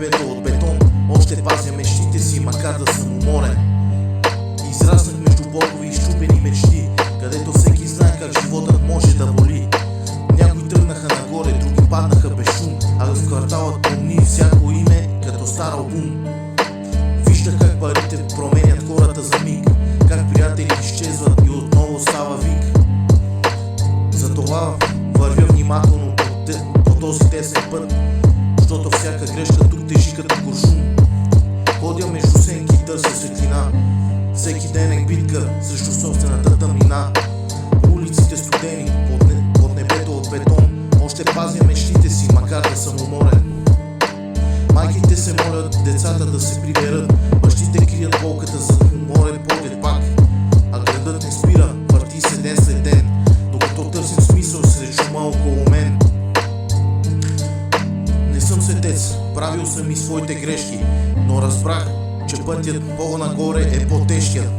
небето от бетон. Още пазя мечтите си, макар да съм уморен. Израснах между богови и изчупени мечти, където всеки знае как животът може да боли. Някои тръгнаха нагоре, други паднаха без шум, а в кварталът помни всяко име като стар албум. Виждах как парите променят хората за миг, как приятели изчезват и отново става вик. Затова вървя внимателно по този тесен път, защото всяка грешка тук тежи като куршум. Ходя между сенки, търся светлина, всеки ден е битка срещу собствената тъмнина. Улиците студени, под небето от бетон, още пазя мечтите си, макар да съм уморен. Майките се молят децата да се приберат, бащите крият болката за уморен поглед пак. А градът не спира, върти се ден след ден, докато търсим смисъл сред шума около мен. Не съм светец, правил съм и своите грешки, но разбрах, че пътят по-нагоре е по-тежкият.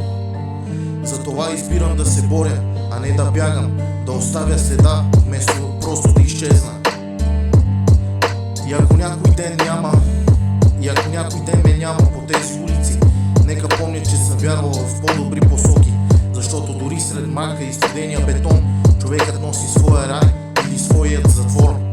Затова избирам да се боря, а не да бягам, да оставя следа, вместо просто да изчезна. И ако някой ден ме няма по тези улици, нека помня, че съм вярвал в по-добри посоки, защото дори сред мрака и студения бетон, човекът носи своя рай или своят затвор.